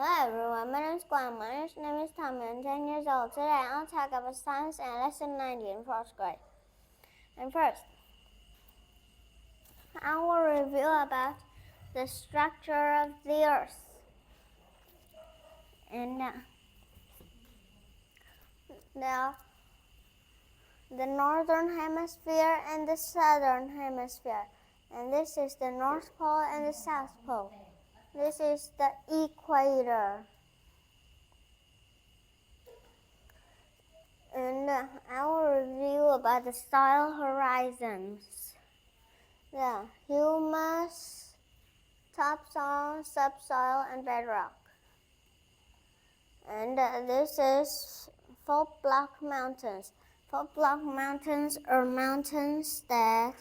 Hello everyone, my name is Gwen. My name is Tommy. I'm 10 years old. Today I'll talk about science and lesson 90 in 4th grade. And first, I will review about the structure of the Earth. And the northern hemisphere and the southern hemisphere. And this is the North Pole and the South Pole. This is the equator. And I will review about the soil horizons. The humus, topsoil, subsoil, and bedrock. And this is fault block mountains. Fault block mountains are mountains that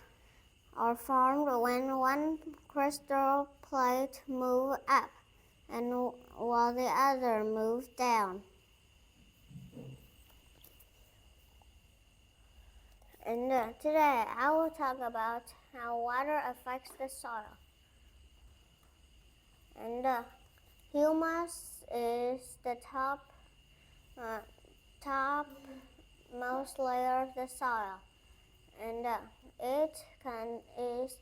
are formed when one crystal plate moves up and while the other moves down. And today I will talk about how water affects the soil. And humus is the topmost layer of the soil, and it is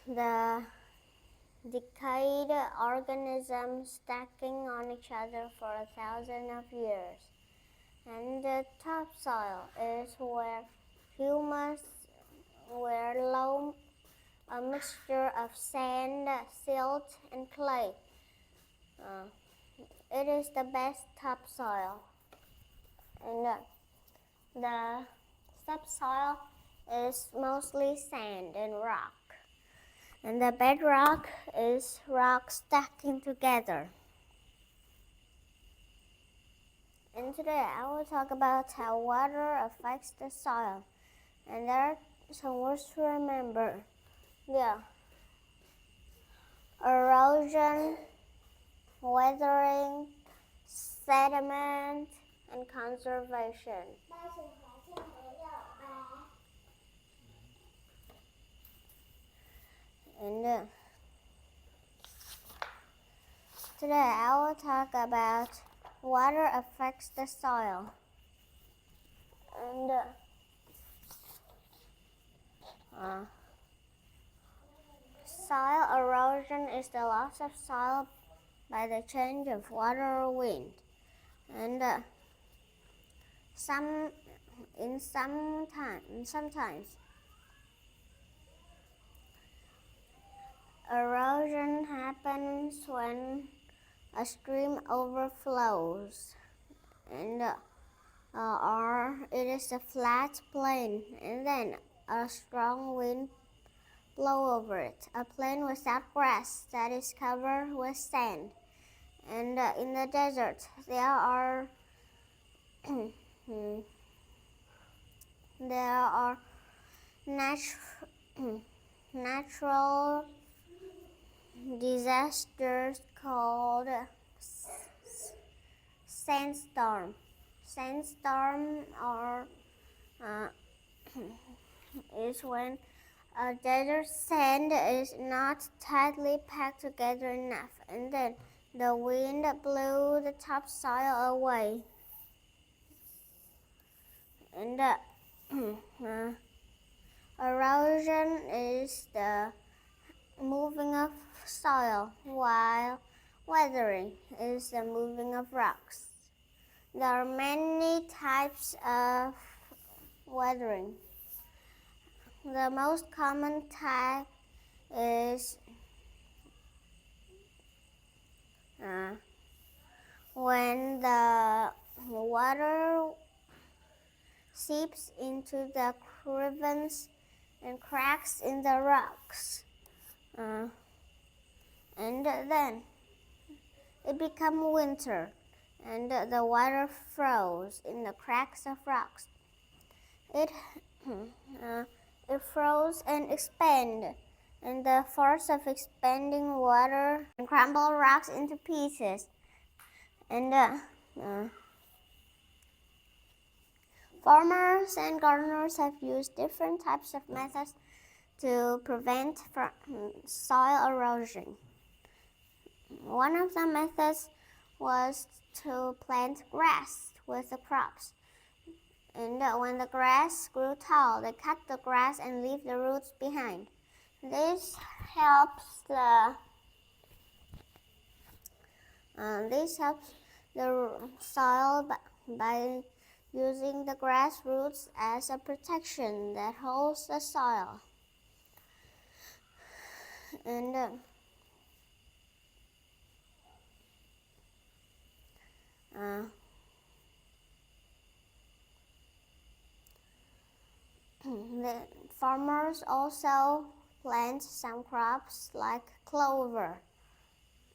the decayed organisms stacking on each other for 1,000 of years. And the topsoil is where a mixture of sand, silt, and clay. It is the best topsoil. And the subsoil is mostly sand and rock. And the bedrock is rock stacking together. And today I will talk about how water affects the soil. And there are some words to remember. Yeah. Erosion, weathering, sediment, and conservation. And today I will talk about water affects the soil. And soil erosion is the loss of soil by the change of water or wind. And sometimes erosion happens when a stream overflows, and or it is a flat plain, and then a strong wind blow over it. A plain without grass that is covered with sand. And in the desert, there are natural disasters called sandstorm. Sandstorm is when a desert sand is not tightly packed together enough, and then the wind blew the topsoil away. And erosion is the moving of soil, while weathering is the moving of rocks. There are many types of weathering. The most common type is when the water seeps into the crevices and cracks in the rocks. And then it becomes winter, and the water froze in the cracks of rocks. It froze and expanded, and the force of expanding water crumbled rocks into pieces. And farmers and gardeners have used different types of methods to prevent soil erosion. One of the methods was to plant grass with the crops. And when the grass grew tall, they cut the grass and leave the roots behind. This helps the soil by using the grass roots as a protection that holds the soil. And the farmers also plant some crops like clover.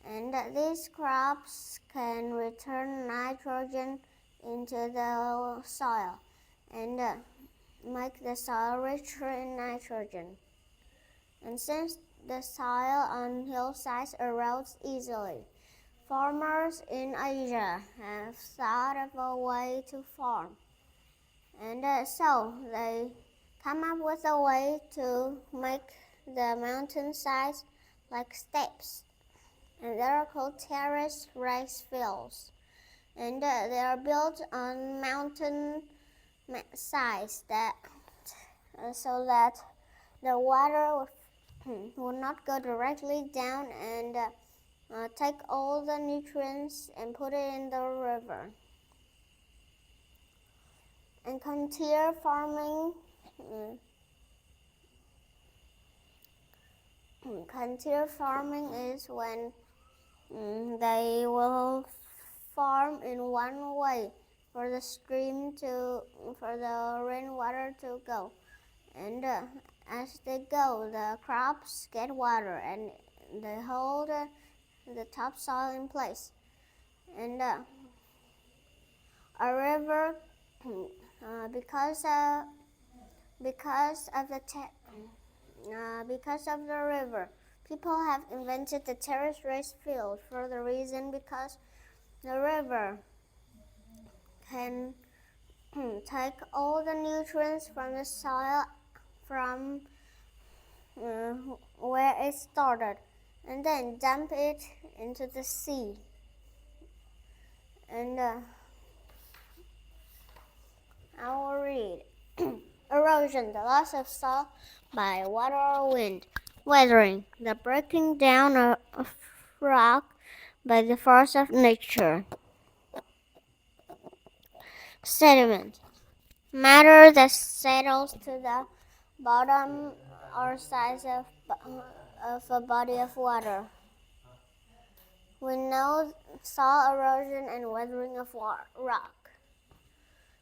And these crops can return nitrogen into the soil and make the soil richer in nitrogen. And since the soil on hillsides erodes easily, farmers in Asia have thought of a way to farm. And so they come up with a way to make the mountainsides like steps. And they are called terrace raised fields. And they are built on mountain sides so that the water will not go directly down and take all the nutrients and put it in the river. And contour farming is when they will farm in one way for the rainwater to go. And as they go, the crops get water and they hold the topsoil in place. And a river, because of the river, people have invented the terrace raised field for the reason because the river can take all the nutrients from the soil from where it started and then dump it into the sea. And I will read. Erosion, the loss of soil by water or wind. Weathering, the breaking down of rock by the force of nature. Sediment, matter that settles to the bottom or sides of a body of water. We know soil erosion and weathering of rock.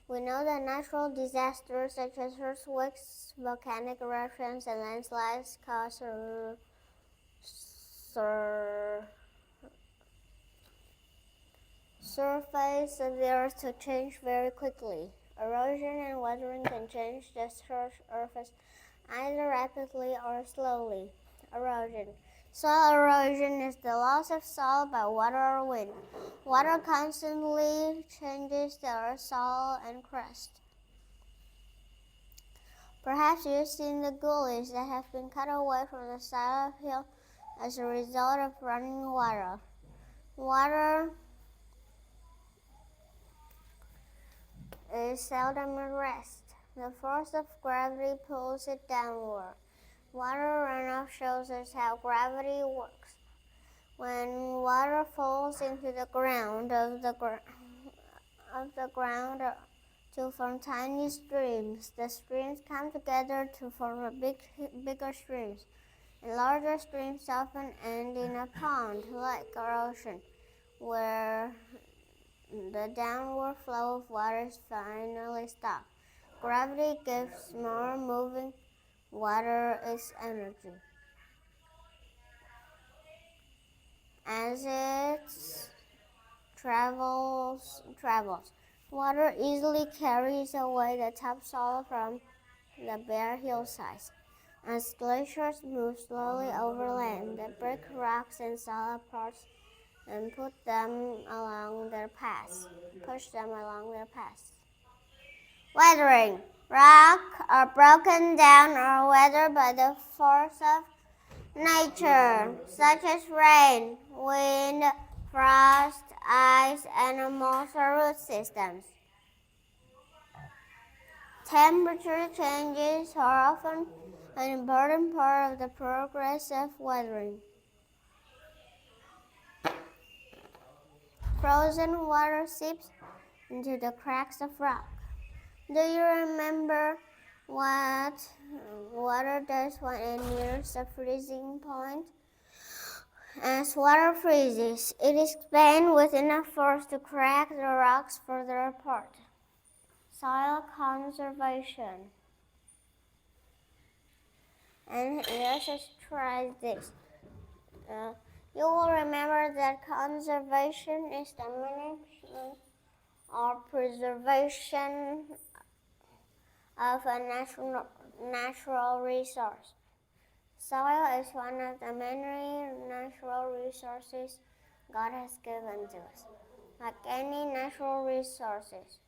We know that natural disasters such as earthquakes, volcanic eruptions, and landslides cause surface of the earth to change very quickly. Erosion and weathering can change the surface either rapidly or slowly. Erosion. Soil erosion is the loss of soil by water or wind. Water constantly changes the earth's soil and crust. Perhaps you've seen the gullies that have been cut away from the side of hill as a result of running water. Water is seldom at rest. The force of gravity pulls it downward. Water runoff shows us how gravity works. When water falls into the ground to form tiny streams, the streams come together to form bigger streams, and larger streams often end in a pond like our ocean, where the downward flow of water is finally stopped. Gravity gives more moving water its energy. As it travels, water easily carries away the topsoil from the bare hillsides. As glaciers move slowly over land, they break rocks and solid parts and push them along their paths. Weathering. Rocks are broken down or weathered by the force of nature, such as rain, wind, frost, ice, animals, or root systems. Temperature changes are often an important part of the process of weathering. Frozen water seeps into the cracks of rock. Do you remember what water does when it nears the freezing point? As water freezes, it expands with enough force to crack the rocks further apart. Soil conservation. And let's just try this. You will remember that conservation is the management or preservation of a natural resource. Soil is one of the many natural resources God has given to us. Like any natural resources,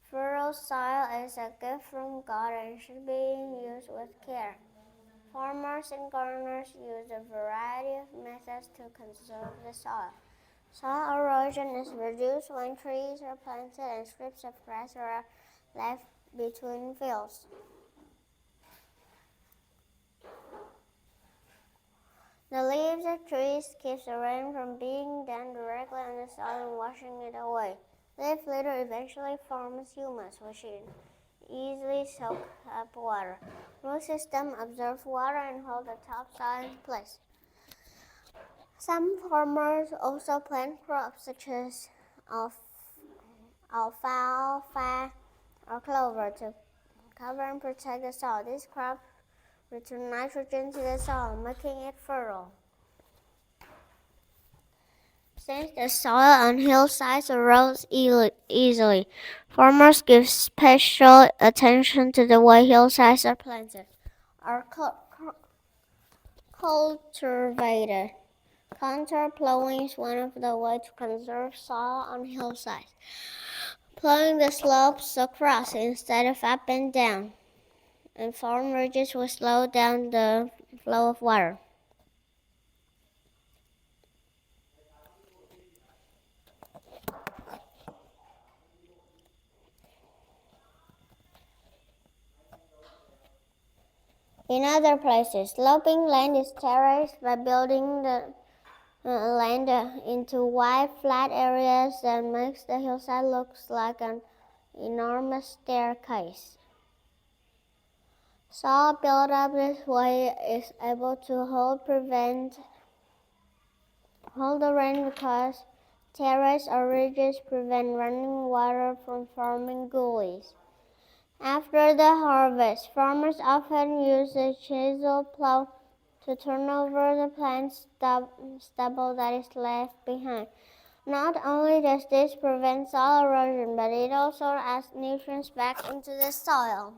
fertile soil is a gift from God and should be used with care. Farmers and gardeners use a variety of methods to conserve the soil. Soil erosion is reduced when trees are planted and strips of grass are left between fields. The leaves of trees keep the rain from being down directly on the soil and washing it away. Leaf litter eventually forms humus, which easily soak up water. Root system absorb water and hold the topsoil in place. Some farmers also plant crops such as alfalfa or clover to cover and protect the soil. These crops return nitrogen to the soil, making it fertile. Since the soil on hillsides erodes easily, farmers give special attention to the way hillsides are planted or cultivated. Contour plowing is one of the ways to conserve soil on hillsides. Plowing the slopes across instead of up and down, and farm ridges will slow down the flow of water. In other places, sloping land is terraced by building the land into wide, flat areas that makes the hillside look like an enormous staircase. Soil built-up this way is able to hold the rain because terraces or ridges prevent running water from forming gullies. After the harvest, farmers often use a chisel plow to turn over the plant stubble that is left behind. Not only does this prevent soil erosion, but it also adds nutrients back into the soil.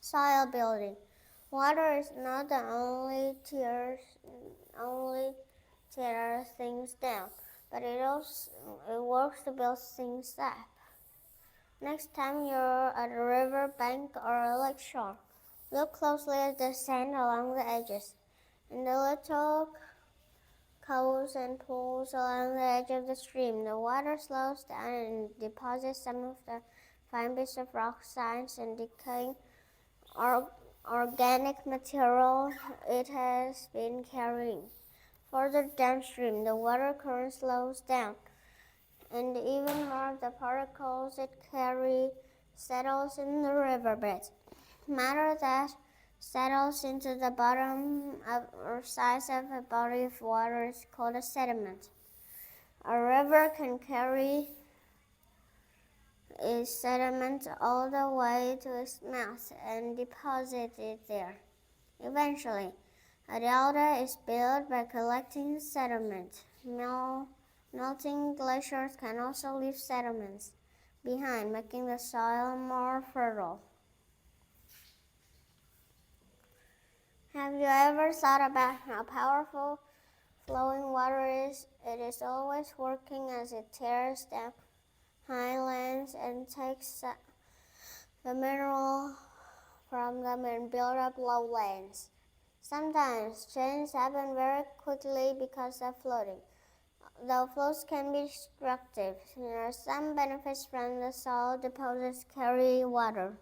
Soil building. Water is not the only tear things down, but it works to build things up. Next time you're at a river bank or a lake shore, look closely at the sand along the edges and the little coves and pools along the edge of the stream. The water slows down and deposits some of the fine bits of rock science and decaying organic material it has been carrying. Further downstream, the water current slows down, and even more of the particles it carries settles in the riverbed. Matter that settles into the bottom or sides of a body of water is called a sediment. A river can carry its sediment all the way to its mouth and deposit it there. Eventually, a delta is built by collecting sediment. Melting glaciers can also leave sediments behind, making the soil more fertile. Have you ever thought about how powerful flowing water is? It is always working as it tears down highlands and takes the mineral from them and builds up lowlands. Sometimes changes happen very quickly because of floating. Though floats can be destructive, there are some benefits from the salt deposits carry water.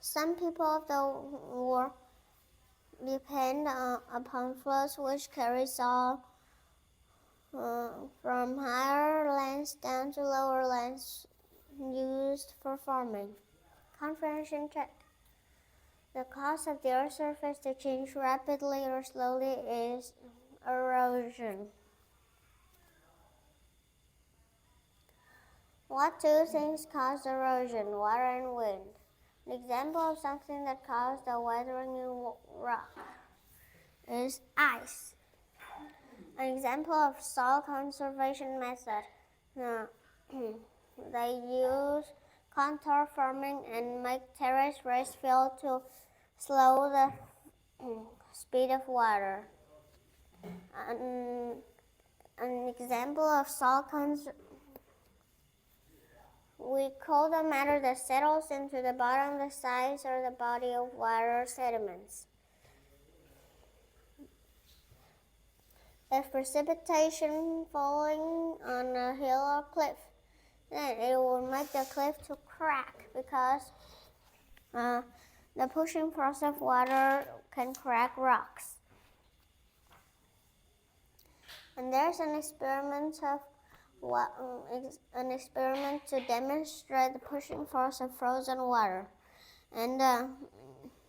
Some people of the world depend upon floats which carry salt from higher lands down to lower lands used for farming. Comprehension check. The cause of the Earth's surface to change rapidly or slowly is erosion. What two things cause erosion? Water and wind. An example of something that caused the weathering in rock is ice. An example of soil conservation method. They use contour farming and make terrace raised field to slow the speed of water. An example of soil conservation. We call the matter that settles into the bottom, the sides, or the body of water sediments. If precipitation falling on a hill or cliff, then it will make the cliff to crack because the pushing force of water can crack rocks. And there's an experiment to demonstrate the pushing force of frozen water. And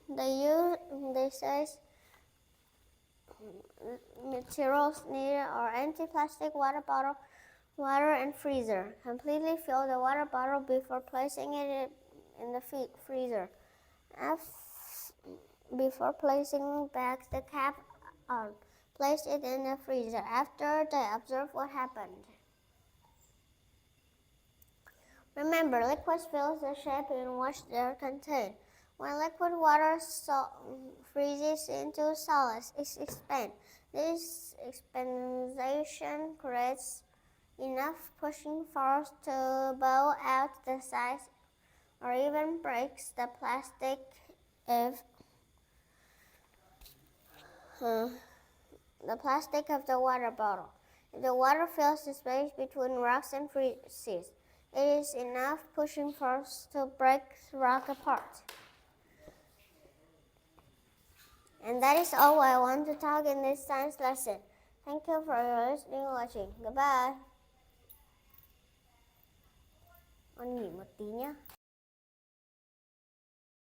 they say materials needed are empty plastic water bottle, water, and freezer. Completely fill the water bottle before placing it in the freezer. Before placing back the cap on, place it in the freezer. After they observe what happened. Remember, liquids fill the shape in which they are contained. When liquid water freezes into solids, it expands. This expansion creates enough pushing force to bow out the sides or even breaks the plastic if the plastic of the water bottle. If the water fills the space between rocks and freezes, it is enough pushing force to break the rock apart. And that is all I want to talk in this science lesson. Thank you for listening and watching. Goodbye. Con nghỉ một tí nhé.